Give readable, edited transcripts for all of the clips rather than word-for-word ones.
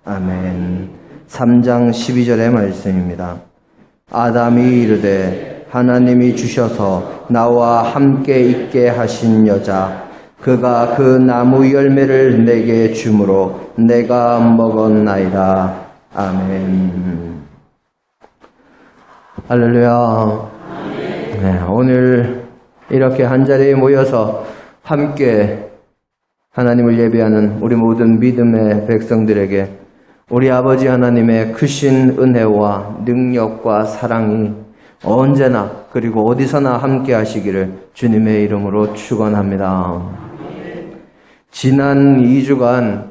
아멘. 3장 12절의 말씀입니다. 아담이 이르되 하나님이 주셔서 나와 함께 있게 하신 여자 그가 그 나무 열매를 내게 주므로 내가 먹었나이다. 아멘. 할렐루야. 네, 오늘 이렇게 한자리에 모여서 함께 하나님을 예배하는 우리 모든 믿음의 백성들에게 우리 아버지 하나님의 크신 은혜와 능력과 사랑이 언제나 그리고 어디서나 함께 하시기를 주님의 이름으로 축원합니다. 지난 2주간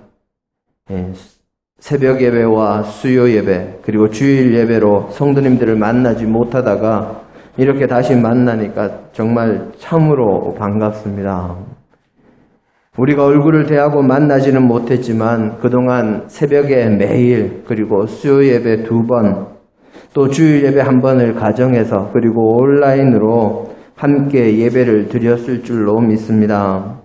새벽 예배와 수요 예배 그리고 주일 예배로 성도님들을 만나지 못하다가 이렇게 다시 만나니까 정말 참으로 반갑습니다. 우리가 얼굴을 대하고 만나지는 못했지만 그동안 새벽에 매일 그리고 수요 예배 2번 또 주일 예배 1번을 가정에서 그리고 온라인으로 함께 예배를 드렸을 줄로 믿습니다.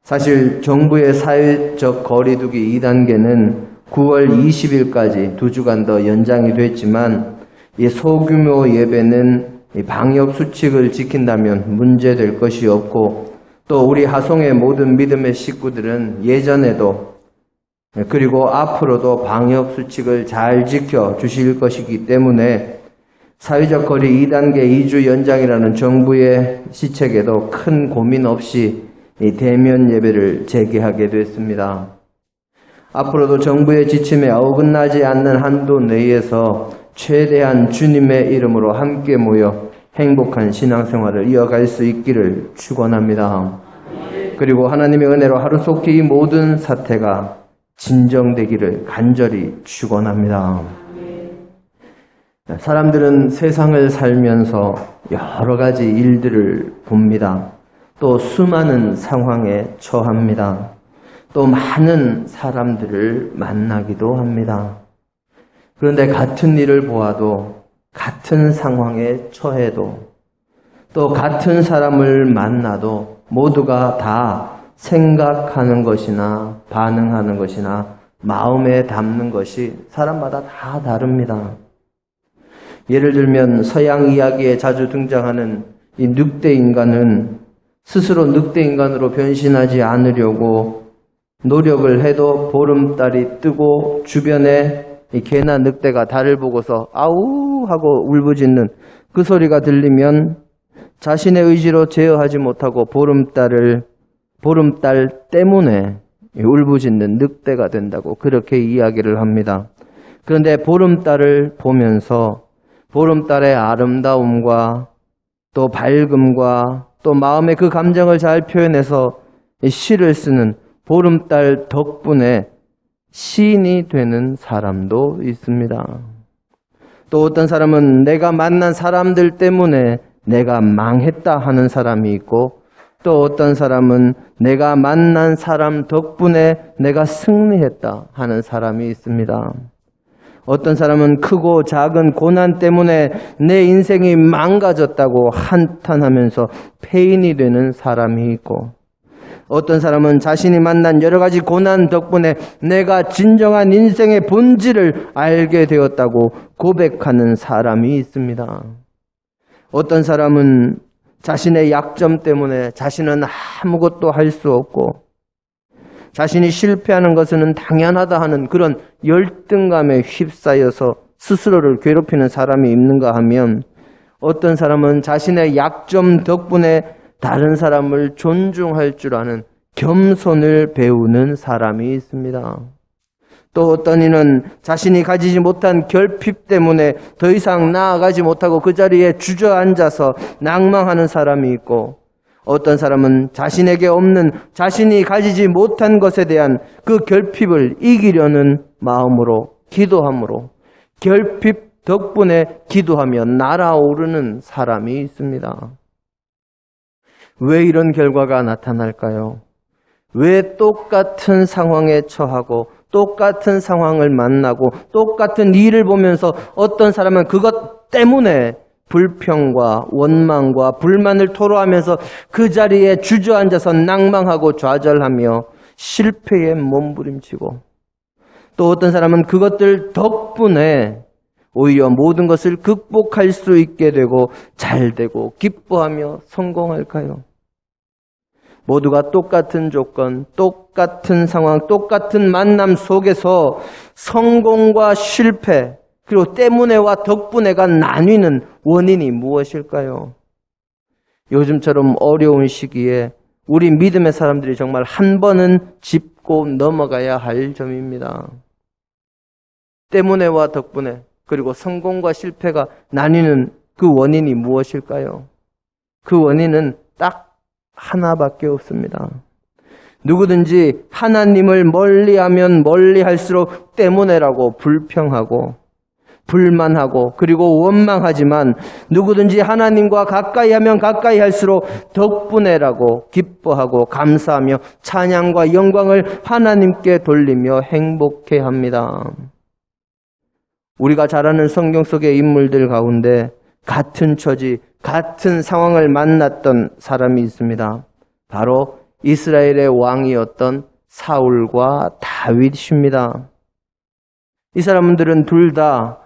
사실 정부의 사회적 거리두기 2단계는 9월 20일까지 2주간 더 연장이 됐지만 이 소규모 예배는 방역 수칙을 지킨다면 문제될 것이 없고 또 우리 하송의 모든 믿음의 식구들은 예전에도 그리고 앞으로도 방역 수칙을 잘 지켜주실 것이기 때문에 사회적 거리 2단계 2주 연장이라는 정부의 시책에도 큰 고민 없이 이 대면 예배를 재개하게 됐습니다. 앞으로도 정부의 지침에 어긋나지 않는 한도 내에서 최대한 주님의 이름으로 함께 모여 행복한 신앙생활을 이어갈 수 있기를 축원합니다. 그리고 하나님의 은혜로 하루속히 이 모든 사태가 진정되기를 간절히 축원합니다. 사람들은 세상을 살면서 여러 가지 일들을 봅니다. 또 수많은 상황에 처합니다. 또 많은 사람들을 만나기도 합니다. 그런데 같은 일을 보아도 같은 상황에 처해도 또 같은 사람을 만나도 모두가 다 생각하는 것이나 반응하는 것이나 마음에 담는 것이 사람마다 다 다릅니다. 예를 들면 서양 이야기에 자주 등장하는 이 늑대 인간은 스스로 늑대 인간으로 변신하지 않으려고 노력을 해도 보름달이 뜨고 주변에 이 개나 늑대가 달을 보고서 아우 하고 울부짖는 그 소리가 들리면 자신의 의지로 제어하지 못하고 보름달 때문에 울부짖는 늑대가 된다고 그렇게 이야기를 합니다. 그런데 보름달을 보면서 보름달의 아름다움과 또 밝음과 또 마음의 그 감정을 잘 표현해서 시를 쓰는 보름달 덕분에 시인이 되는 사람도 있습니다. 또 어떤 사람은 내가 만난 사람들 때문에 내가 망했다 하는 사람이 있고 또 어떤 사람은 내가 만난 사람 덕분에 내가 승리했다 하는 사람이 있습니다. 어떤 사람은 크고 작은 고난 때문에 내 인생이 망가졌다고 한탄하면서 패인이 되는 사람이 있고 어떤 사람은 자신이 만난 여러 가지 고난 덕분에 내가 진정한 인생의 본질을 알게 되었다고 고백하는 사람이 있습니다. 어떤 사람은 자신의 약점 때문에 자신은 아무것도 할 수 없고 자신이 실패하는 것은 당연하다 하는 그런 열등감에 휩싸여서 스스로를 괴롭히는 사람이 있는가 하면 어떤 사람은 자신의 약점 덕분에 다른 사람을 존중할 줄 아는 겸손을 배우는 사람이 있습니다. 또 어떤 이는 자신이 가지지 못한 결핍 때문에 더 이상 나아가지 못하고 그 자리에 주저앉아서 낭망하는 사람이 있고 어떤 사람은 자신에게 없는 자신이 가지지 못한 것에 대한 그 결핍을 이기려는 마음으로 기도함으로 결핍 덕분에 기도하며 날아오르는 사람이 있습니다. 왜 이런 결과가 나타날까요? 왜 똑같은 상황에 처하고 똑같은 상황을 만나고 똑같은 일을 보면서 어떤 사람은 그것 때문에 불평과 원망과 불만을 토로하면서 그 자리에 주저앉아서 낭망하고 좌절하며 실패에 몸부림치고 또 어떤 사람은 그것들 덕분에 오히려 모든 것을 극복할 수 있게 되고 잘 되고 기뻐하며 성공할까요? 모두가 똑같은 조건, 똑같은 상황, 똑같은 만남 속에서 성공과 실패, 그리고 때문에와 덕분에가 나뉘는 원인이 무엇일까요? 요즘처럼 어려운 시기에 우리 믿음의 사람들이 정말 한 번은 짚고 넘어가야 할 점입니다. 때문에와 덕분에, 그리고 성공과 실패가 나뉘는 그 원인이 무엇일까요? 그 원인은 딱 하나밖에 없습니다. 누구든지 하나님을 멀리하면 멀리할수록 때문에라고 불평하고 불만하고 그리고 원망하지만 누구든지 하나님과 가까이 하면 가까이 할수록 덕분에라고 기뻐하고 감사하며 찬양과 영광을 하나님께 돌리며 행복해합니다. 우리가 잘 아는 성경 속의 인물들 가운데 같은 처지, 같은 상황을 만났던 사람이 있습니다. 바로 이스라엘의 왕이었던 사울과 다윗입니다. 이 사람들은 둘 다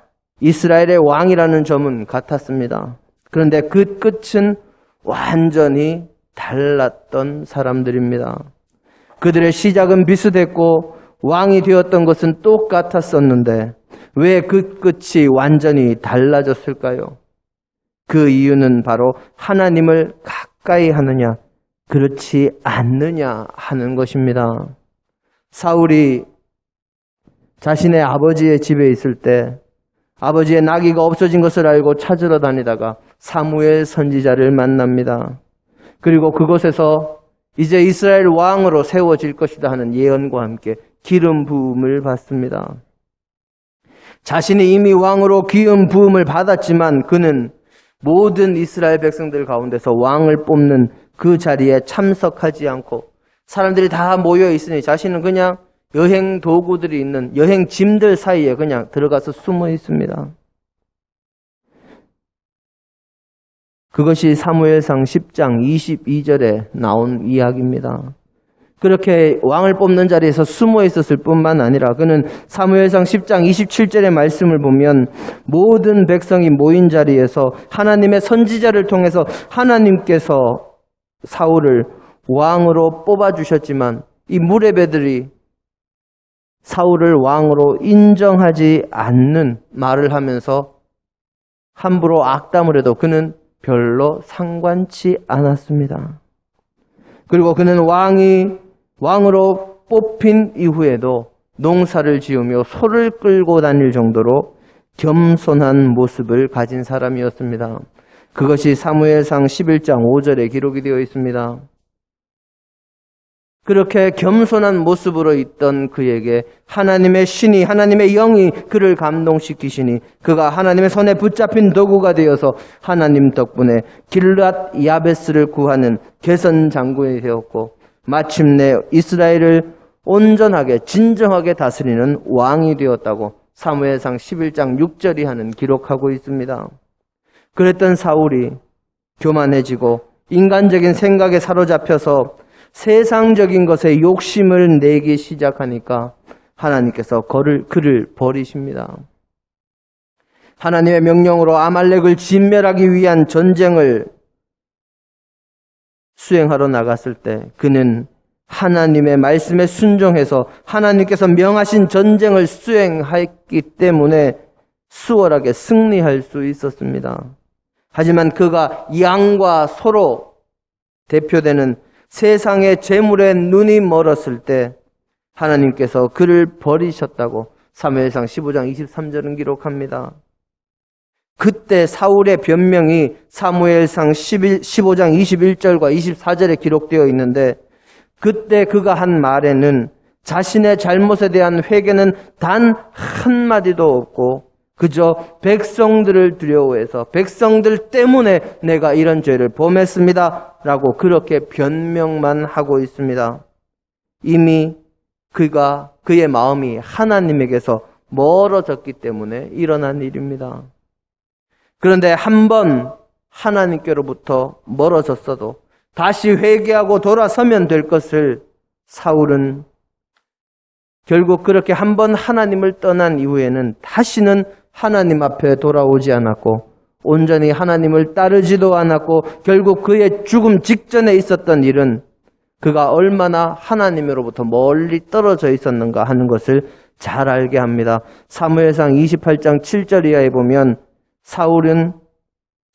이스라엘의 왕이라는 점은 같았습니다. 그런데 그 끝은 완전히 달랐던 사람들입니다. 그들의 시작은 비슷했고 왕이 되었던 것은 똑같았었는데 왜 그 끝이 완전히 달라졌을까요? 그 이유는 바로 하나님을 가까이 하느냐, 그렇지 않느냐 하는 것입니다. 사울이 자신의 아버지의 집에 있을 때 아버지의 나귀가 없어진 것을 알고 찾으러 다니다가 사무엘 선지자를 만납니다. 그리고 그곳에서 이제 이스라엘 왕으로 세워질 것이다 하는 예언과 함께 기름 부음을 받습니다. 자신이 이미 왕으로 기름 부음을 받았지만 그는 모든 이스라엘 백성들 가운데서 왕을 뽑는 그 자리에 참석하지 않고 사람들이 다 모여 있으니 자신은 그냥 여행 도구들이 있는 여행 짐들 사이에 그냥 들어가서 숨어 있습니다. 그것이 사무엘상 10장 22절에 나온 이야기입니다. 그렇게 왕을 뽑는 자리에서 숨어 있었을 뿐만 아니라 그는 사무엘상 10장 27절의 말씀을 보면 모든 백성이 모인 자리에서 하나님의 선지자를 통해서 하나님께서 사울을 왕으로 뽑아주셨지만 이 무레배들이 사울을 왕으로 인정하지 않는 말을 하면서 함부로 악담을 해도 그는 별로 상관치 않았습니다. 그리고 그는 왕으로 뽑힌 이후에도 농사를 지으며 소를 끌고 다닐 정도로 겸손한 모습을 가진 사람이었습니다. 그것이 사무엘상 11장 5절에 기록이 되어 있습니다. 그렇게 겸손한 모습으로 있던 그에게 하나님의 신이, 하나님의 영이 그를 감동시키시니 그가 하나님의 손에 붙잡힌 도구가 되어서 하나님 덕분에 길르앗 야베스를 구하는 개선 장군이 되었고 마침내 이스라엘을 온전하게 진정하게 다스리는 왕이 되었다고 사무엘상 11장 6절이 하는 기록하고 있습니다. 그랬던 사울이 교만해지고 인간적인 생각에 사로잡혀서 세상적인 것에 욕심을 내기 시작하니까 하나님께서 그를 버리십니다. 하나님의 명령으로 아말렉을 진멸하기 위한 전쟁을 수행하러 나갔을 때 그는 하나님의 말씀에 순종해서 하나님께서 명하신 전쟁을 수행했기 때문에 수월하게 승리할 수 있었습니다. 하지만 그가 양과 소로 대표되는 세상의 재물에 눈이 멀었을 때 하나님께서 그를 버리셨다고 사무엘상 15장 23절은 기록합니다. 그때 사울의 변명이 사무엘상 15장 21절과 24절에 기록되어 있는데 그때 그가 한 말에는 자신의 잘못에 대한 회개는 단 한마디도 없고 그저 백성들을 두려워해서 백성들 때문에 내가 이런 죄를 범했습니다 라고 그렇게 변명만 하고 있습니다. 이미 그의 마음이 하나님에게서 멀어졌기 때문에 일어난 일입니다. 그런데 한번 하나님께로부터 멀어졌어도 다시 회개하고 돌아서면 될 것을 사울은 결국 그렇게 한번 하나님을 떠난 이후에는 다시는 하나님 앞에 돌아오지 않았고 온전히 하나님을 따르지도 않았고 결국 그의 죽음 직전에 있었던 일은 그가 얼마나 하나님으로부터 멀리 떨어져 있었는가 하는 것을 잘 알게 합니다. 사무엘상 28장 7절 이하에 보면 사울은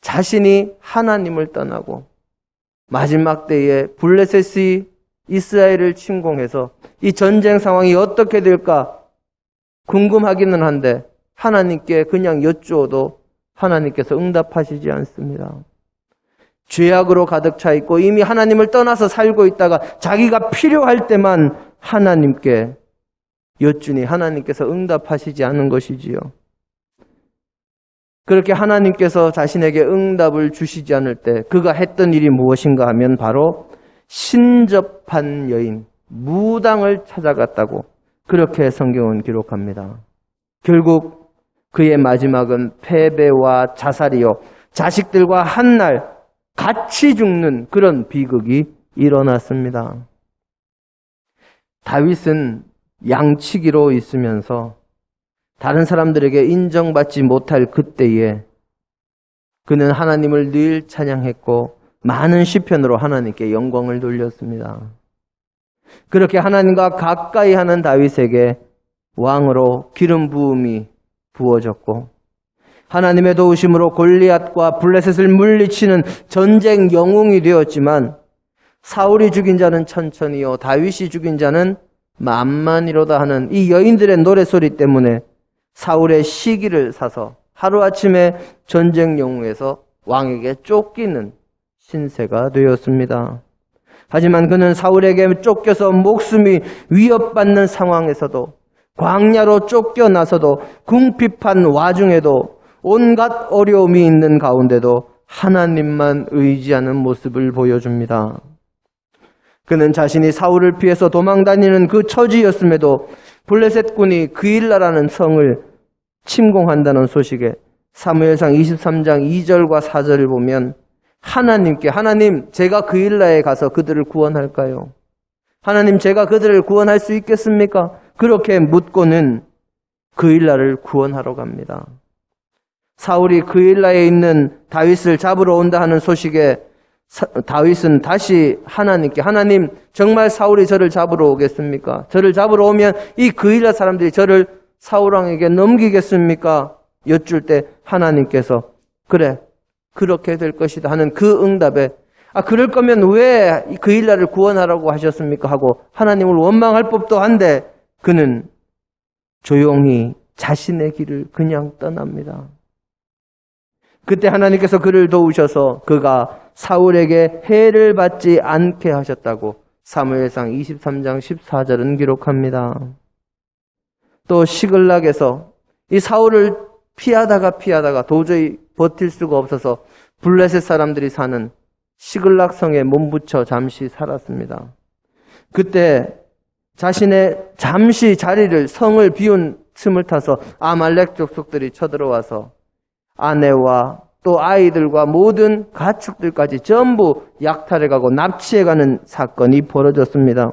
자신이 하나님을 떠나고 마지막 때에 블레셋이 이스라엘을 침공해서 이 전쟁 상황이 어떻게 될까 궁금하기는 한데 하나님께 그냥 여쭈어도 하나님께서 응답하시지 않습니다. 죄악으로 가득 차 있고 이미 하나님을 떠나서 살고 있다가 자기가 필요할 때만 하나님께 여쭈니 하나님께서 응답하시지 않은 것이지요. 그렇게 하나님께서 자신에게 응답을 주시지 않을 때 그가 했던 일이 무엇인가 하면 바로 신접한 여인, 무당을 찾아갔다고 그렇게 성경은 기록합니다. 결국 그의 마지막은 패배와 자살이요. 자식들과 한날 같이 죽는 그런 비극이 일어났습니다. 다윗은 양치기로 있으면서 다른 사람들에게 인정받지 못할 그때에 그는 하나님을 늘 찬양했고 많은 시편으로 하나님께 영광을 돌렸습니다. 그렇게 하나님과 가까이 하는 다윗에게 왕으로 기름 부음이 부어졌고 하나님의 도우심으로 골리앗과 블레셋을 물리치는 전쟁 영웅이 되었지만 사울이 죽인 자는 천천히요 다윗이 죽인 자는 만만이로다 하는 이 여인들의 노래소리 때문에 사울의 시기를 사서 하루아침에 전쟁 영웅에서 왕에게 쫓기는 신세가 되었습니다. 하지만 그는 사울에게 쫓겨서 목숨이 위협받는 상황에서도 광야로 쫓겨나서도 궁핍한 와중에도 온갖 어려움이 있는 가운데도 하나님만 의지하는 모습을 보여줍니다. 그는 자신이 사울을 피해서 도망다니는 그 처지였음에도 블레셋군이 그일라라는 성을 침공한다는 소식에 사무엘상 23장 2절과 4절을 보면 하나님께 하나님 제가 그일라에 가서 그들을 구원할까요? 하나님 제가 그들을 구원할 수 있겠습니까? 그렇게 묻고는 그일라를 구원하러 갑니다. 사울이 그일라에 있는 다윗을 잡으러 온다 하는 소식에 다윗은 다시 하나님께 하나님 정말 사울이 저를 잡으러 오겠습니까? 저를 잡으러 오면 이 그일라 사람들이 저를 사울왕에게 넘기겠습니까? 여쭐 때 하나님께서 그래 그렇게 될 것이다 하는 그 응답에 그럴 거면 왜 그일라를 구원하라고 하셨습니까? 하고 하나님을 원망할 법도 한데 그는 조용히 자신의 길을 그냥 떠납니다. 그때 하나님께서 그를 도우셔서 그가 사울에게 해를 받지 않게 하셨다고 사무엘상 23장 14절은 기록합니다. 또 시글락에서 이 사울을 피하다가 도저히 버틸 수가 없어서 블레셋 사람들이 사는 시글락 성에 몸부쳐 잠시 살았습니다. 그때 자신의 잠시 자리를 성을 비운 틈을 타서 아말렉 족속들이 쳐들어와서 아내와 또 아이들과 모든 가축들까지 전부 약탈해가고 납치해가는 사건이 벌어졌습니다.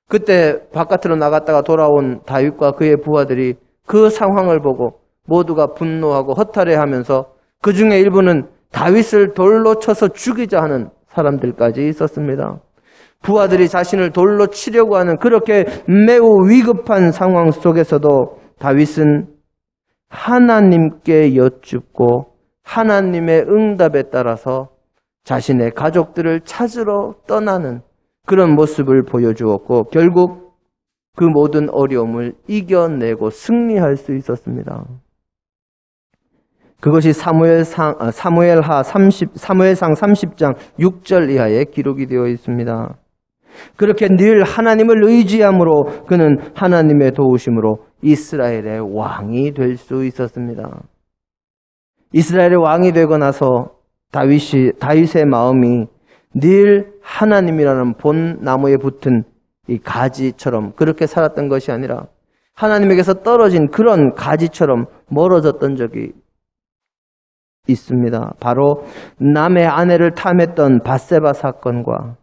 그때 바깥으로 나갔다가 돌아온 다윗과 그의 부하들이 그 상황을 보고 모두가 분노하고 허탈해하면서 그 중에 일부는 다윗을 돌로 쳐서 죽이자 하는 사람들까지 있었습니다. 부하들이 자신을 돌로 치려고 하는 그렇게 매우 위급한 상황 속에서도 다윗은 하나님께 여쭙고 하나님의 응답에 따라서 자신의 가족들을 찾으러 떠나는 그런 모습을 보여주었고 결국 그 모든 어려움을 이겨내고 승리할 수 있었습니다. 그것이 사무엘상 30장 6절 이하에 기록이 되어 있습니다. 그렇게 늘 하나님을 의지함으로 그는 하나님의 도우심으로 이스라엘의 왕이 될 수 있었습니다. 이스라엘의 왕이 되고 나서 다윗의 마음이 늘 하나님이라는 본 나무에 붙은 이 가지처럼 그렇게 살았던 것이 아니라 하나님에게서 떨어진 그런 가지처럼 멀어졌던 적이 있습니다. 바로 남의 아내를 탐했던 밧세바 사건과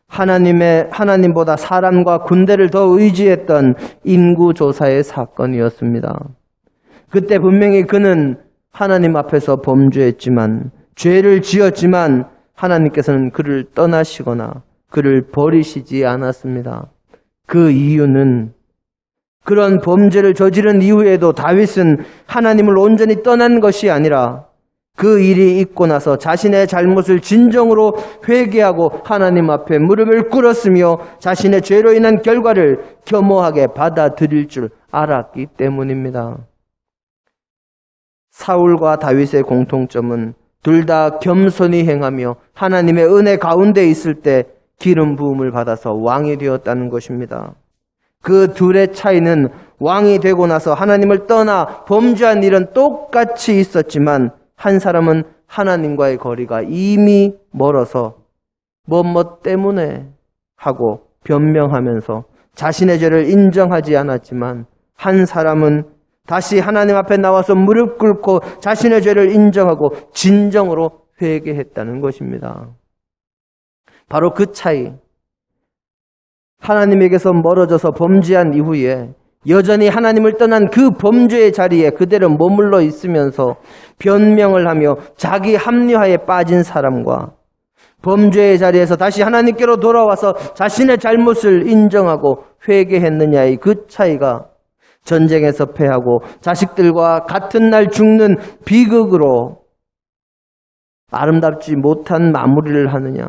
하나님보다 사람과 군대를 더 의지했던 인구조사의 사건이었습니다. 그때 분명히 그는 하나님 앞에서 범죄했지만, 죄를 지었지만 하나님께서는 그를 떠나시거나 그를 버리시지 않았습니다. 그 이유는 그런 범죄를 저지른 이후에도 다윗은 하나님을 온전히 떠난 것이 아니라 그 일이 있고 나서 자신의 잘못을 진정으로 회개하고 하나님 앞에 무릎을 꿇었으며 자신의 죄로 인한 결과를 겸허하게 받아들일 줄 알았기 때문입니다. 사울과 다윗의 공통점은 둘 다 겸손히 행하며 하나님의 은혜 가운데 있을 때 기름 부음을 받아서 왕이 되었다는 것입니다. 그 둘의 차이는 왕이 되고 나서 하나님을 떠나 범죄한 일은 똑같이 있었지만 한 사람은 하나님과의 거리가 이미 멀어서 뭐뭐 때문에 하고 변명하면서 자신의 죄를 인정하지 않았지만, 한 사람은 다시 하나님 앞에 나와서 무릎 꿇고 자신의 죄를 인정하고 진정으로 회개했다는 것입니다. 바로 그 차이, 하나님에게서 멀어져서 범죄한 이후에 여전히 하나님을 떠난 그 범죄의 자리에 그대로 머물러 있으면서 변명을 하며 자기 합리화에 빠진 사람과 범죄의 자리에서 다시 하나님께로 돌아와서 자신의 잘못을 인정하고 회개했느냐의 그 차이가 전쟁에서 패하고 자식들과 같은 날 죽는 비극으로 아름답지 못한 마무리를 하느냐,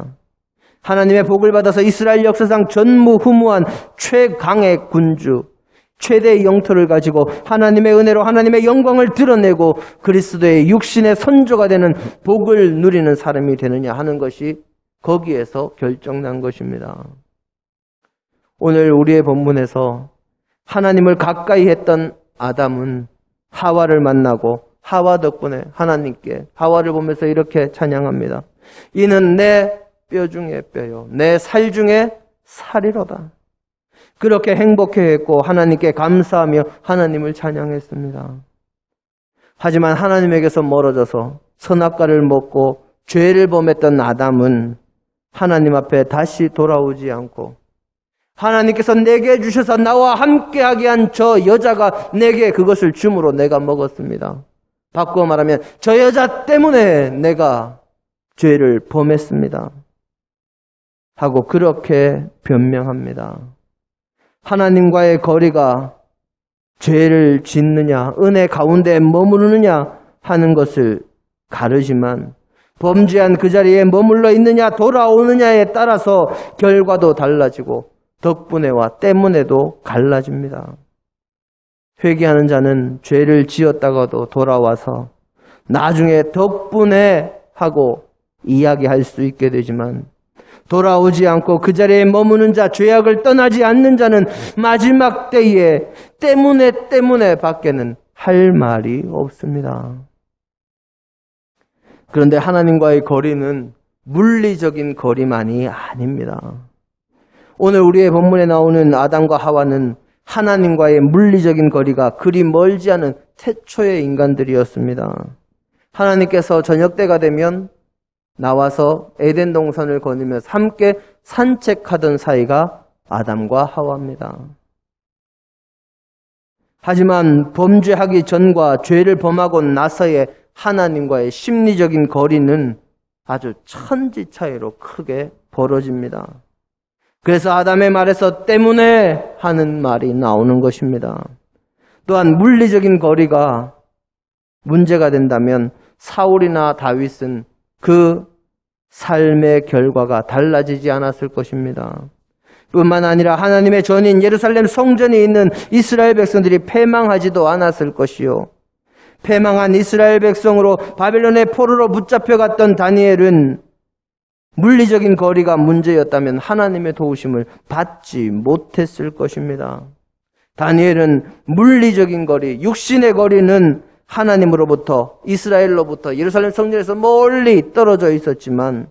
하나님의 복을 받아서 이스라엘 역사상 전무후무한 최강의 군주, 최대의 영토를 가지고 하나님의 은혜로 하나님의 영광을 드러내고 그리스도의 육신의 선조가 되는 복을 누리는 사람이 되느냐 하는 것이 거기에서 결정난 것입니다. 오늘 우리의 본문에서 하나님을 가까이 했던 아담은 하와를 만나고 하와 덕분에 하나님께 하와를 보면서 이렇게 찬양합니다. 이는 내 뼈 중에 뼈요 내 살 중에 살이로다. 그렇게 행복해했고 하나님께 감사하며 하나님을 찬양했습니다. 하지만 하나님에게서 멀어져서 선악과를 먹고 죄를 범했던 아담은 하나님 앞에 다시 돌아오지 않고, 하나님께서 내게 주셔서 나와 함께하게 한 저 여자가 내게 그것을 줌으로 내가 먹었습니다. 바꾸어 말하면 저 여자 때문에 내가 죄를 범했습니다 하고 그렇게 변명합니다. 하나님과의 거리가 죄를 짓느냐, 은혜 가운데 머무르느냐 하는 것을 가르지만, 범죄한 그 자리에 머물러 있느냐 돌아오느냐에 따라서 결과도 달라지고 덕분에와 때문에도 갈라집니다. 회개하는 자는 죄를 지었다가도 돌아와서 나중에 덕분에 하고 이야기할 수 있게 되지만, 돌아오지 않고 그 자리에 머무는 자, 죄악을 떠나지 않는 자는 마지막 때에 때문에 밖에는 할 말이 없습니다. 그런데 하나님과의 거리는 물리적인 거리만이 아닙니다. 오늘 우리의 본문에 나오는 아담과 하와는 하나님과의 물리적인 거리가 그리 멀지 않은 태초의 인간들이었습니다. 하나님께서 저녁 때가 되면 나와서 에덴 동산을 거니면서 함께 산책하던 사이가 아담과 하와입니다. 하지만 범죄하기 전과 죄를 범하고 나서의 하나님과의 심리적인 거리는 아주 천지 차이로 크게 벌어집니다. 그래서 아담의 말에서 때문에 하는 말이 나오는 것입니다. 또한 물리적인 거리가 문제가 된다면 사울이나 다윗은 그 삶의 결과가 달라지지 않았을 것입니다. 뿐만 아니라 하나님의 전인 예루살렘 성전이 있는 이스라엘 백성들이 패망하지도 않았을 것이요, 패망한 이스라엘 백성으로 바벨론의 포로로 붙잡혀갔던 다니엘은 물리적인 거리가 문제였다면 하나님의 도우심을 받지 못했을 것입니다. 다니엘은 물리적인 거리, 육신의 거리는 하나님으로부터, 이스라엘로부터, 예루살렘 성전에서 멀리 떨어져 있었지만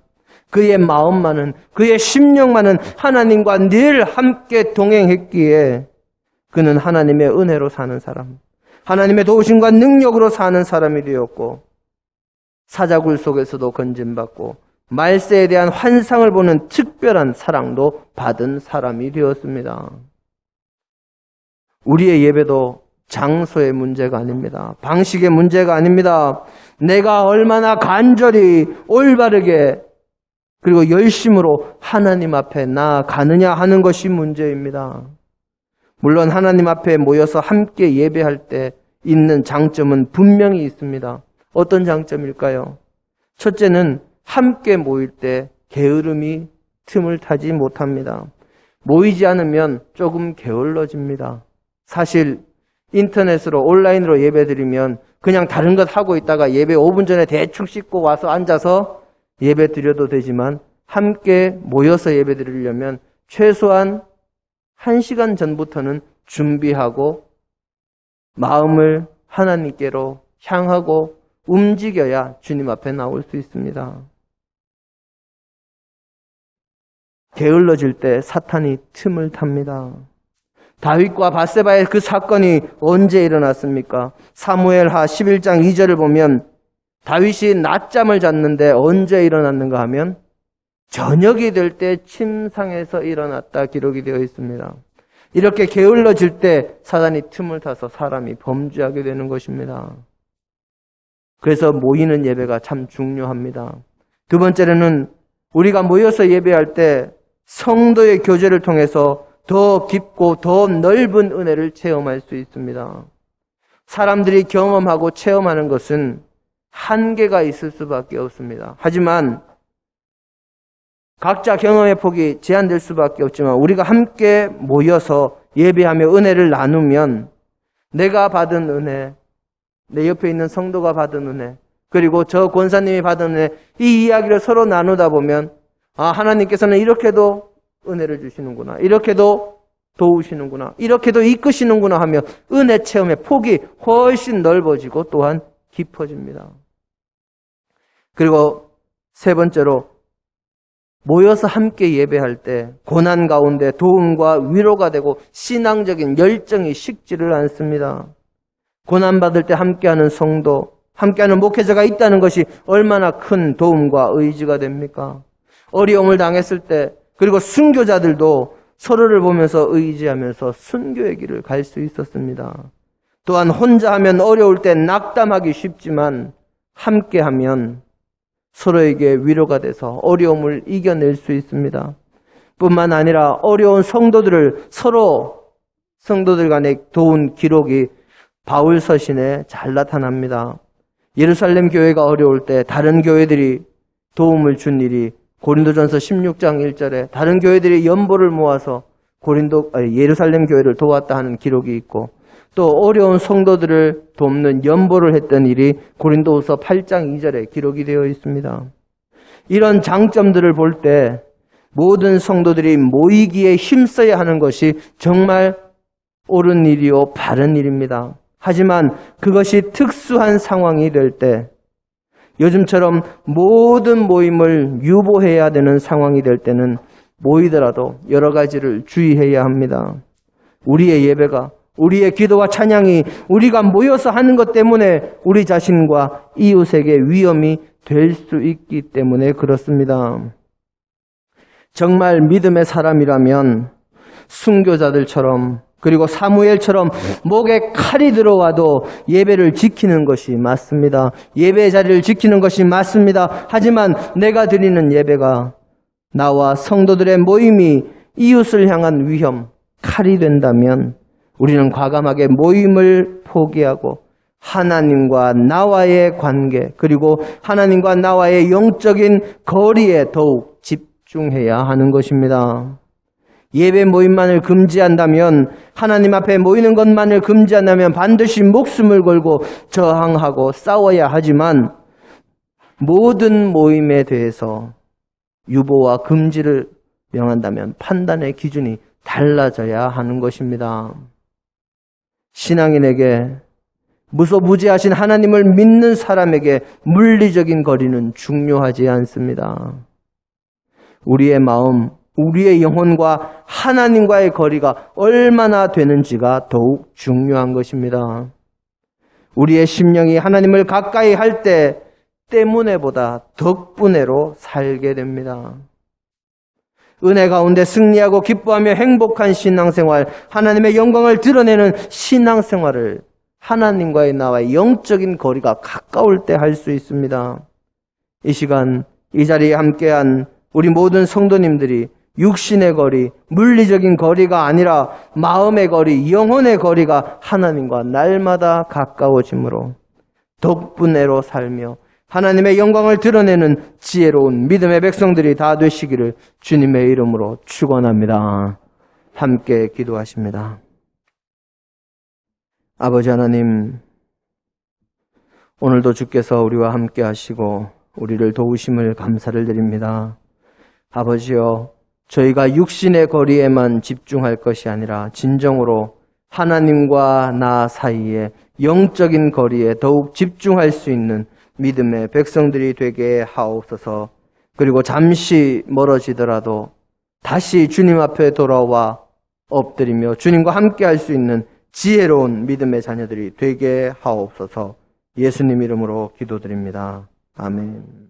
그의 마음만은, 그의 심령만은 하나님과 늘 함께 동행했기에 그는 하나님의 은혜로 사는 사람, 하나님의 도우심과 능력으로 사는 사람이 되었고, 사자굴 속에서도 건짐받고 말세에 대한 환상을 보는 특별한 사랑도 받은 사람이 되었습니다. 우리의 예배도 장소의 문제가 아닙니다. 방식의 문제가 아닙니다. 내가 얼마나 간절히 올바르게 그리고 열심으로 하나님 앞에 나아가느냐 하는 것이 문제입니다. 물론 하나님 앞에 모여서 함께 예배할 때 있는 장점은 분명히 있습니다. 어떤 장점일까요? 첫째는 함께 모일 때 게으름이 틈을 타지 못합니다. 모이지 않으면 조금 게을러집니다. 사실 인터넷으로 온라인으로 예배드리면 그냥 다른 것 하고 있다가 예배 5분 전에 대충 씻고 와서 앉아서 예배 드려도 되지만 함께 모여서 예배 드리려면 최소한 1시간 전부터는 준비하고 마음을 하나님께로 향하고 움직여야 주님 앞에 나올 수 있습니다. 게을러질 때 사탄이 틈을 탑니다. 다윗과 밧세바의 그 사건이 언제 일어났습니까? 사무엘하 11장 2절을 보면 다윗이 낮잠을 잤는데 언제 일어났는가 하면 저녁이 될 때 침상에서 일어났다 기록이 되어 있습니다. 이렇게 게을러질 때 사단이 틈을 타서 사람이 범죄하게 되는 것입니다. 그래서 모이는 예배가 참 중요합니다. 두 번째로는 우리가 모여서 예배할 때 성도의 교제를 통해서 더 깊고 더 넓은 은혜를 체험할 수 있습니다. 사람들이 경험하고 체험하는 것은 한계가 있을 수밖에 없습니다. 하지만 각자 경험의 폭이 제한될 수밖에 없지만 우리가 함께 모여서 예배하며 은혜를 나누면 내가 받은 은혜, 내 옆에 있는 성도가 받은 은혜, 그리고 저 권사님이 받은 은혜, 이 이야기를 서로 나누다 보면 하나님께서는 이렇게도 은혜를 주시는구나, 이렇게도 도우시는구나, 이렇게도 이끄시는구나 하며 은혜 체험의 폭이 훨씬 넓어지고 또한 깊어집니다. 그리고 세 번째로 모여서 함께 예배할 때 고난 가운데 도움과 위로가 되고 신앙적인 열정이 식지를 않습니다. 고난받을 때 함께하는 성도, 함께하는 목회자가 있다는 것이 얼마나 큰 도움과 의지가 됩니까? 어려움을 당했을 때 그리고 순교자들도 서로를 보면서 의지하면서 순교의 길을 갈 수 있었습니다. 또한 혼자 하면 어려울 때 낙담하기 쉽지만 함께하면 서로에게 위로가 돼서 어려움을 이겨낼 수 있습니다. 뿐만 아니라 어려운 성도들을 서로 성도들 간에 도운 기록이 바울 서신에 잘 나타납니다. 예루살렘 교회가 어려울 때 다른 교회들이 도움을 준 일이 고린도전서 16장 1절에 다른 교회들이 연보를 모아서 예루살렘 교회를 도왔다 하는 기록이 있고 또 어려운 성도들을 돕는 연보를 했던 일이 고린도후서 8장 2절에 기록이 되어 있습니다. 이런 장점들을 볼 때 모든 성도들이 모이기에 힘써야 하는 것이 정말 옳은 일이요 바른 일입니다. 하지만 그것이 특수한 상황이 될 때, 요즘처럼 모든 모임을 유보해야 되는 상황이 될 때는 모이더라도 여러 가지를 주의해야 합니다. 우리의 예배가, 우리의 기도와 찬양이 우리가 모여서 하는 것 때문에 우리 자신과 이웃에게 위험이 될 수 있기 때문에 그렇습니다. 정말 믿음의 사람이라면 순교자들처럼 그리고 사무엘처럼 목에 칼이 들어와도 예배를 지키는 것이 맞습니다. 예배의 자리를 지키는 것이 맞습니다. 하지만 내가 드리는 예배가 나와 성도들의 모임이 이웃을 향한 위험, 칼이 된다면 우리는 과감하게 모임을 포기하고 하나님과 나와의 관계 그리고 하나님과 나와의 영적인 거리에 더욱 집중해야 하는 것입니다. 예배 모임만을 금지한다면, 하나님 앞에 모이는 것만을 금지한다면 반드시 목숨을 걸고 저항하고 싸워야 하지만 모든 모임에 대해서 유보와 금지를 명한다면 판단의 기준이 달라져야 하는 것입니다. 신앙인에게 무소무지하신 하나님을 믿는 사람에게 물리적인 거리는 중요하지 않습니다. 우리의 마음, 우리의 영혼과 하나님과의 거리가 얼마나 되는지가 더욱 중요한 것입니다. 우리의 심령이 하나님을 가까이 할 때 때문에보다 덕분에로 살게 됩니다. 은혜 가운데 승리하고 기뻐하며 행복한 신앙생활, 하나님의 영광을 드러내는 신앙생활을 하나님과의 나와의 영적인 거리가 가까울 때 할 수 있습니다. 이 시간 이 자리에 함께한 우리 모든 성도님들이 육신의 거리, 물리적인 거리가 아니라 마음의 거리, 영혼의 거리가 하나님과 날마다 가까워지므로 덕분에로 살며 하나님의 영광을 드러내는 지혜로운 믿음의 백성들이 다 되시기를 주님의 이름으로 축원합니다. 함께 기도하십니다. 아버지 하나님, 오늘도 주께서 우리와 함께 하시고 우리를 도우심을 감사를 드립니다. 아버지여, 저희가 육신의 거리에만 집중할 것이 아니라 진정으로 하나님과 나 사이에 영적인 거리에 더욱 집중할 수 있는 믿음의 백성들이 되게 하옵소서. 그리고 잠시 멀어지더라도 다시 주님 앞에 돌아와 엎드리며 주님과 함께 할 수 있는 지혜로운 믿음의 자녀들이 되게 하옵소서. 예수님 이름으로 기도드립니다. 아멘.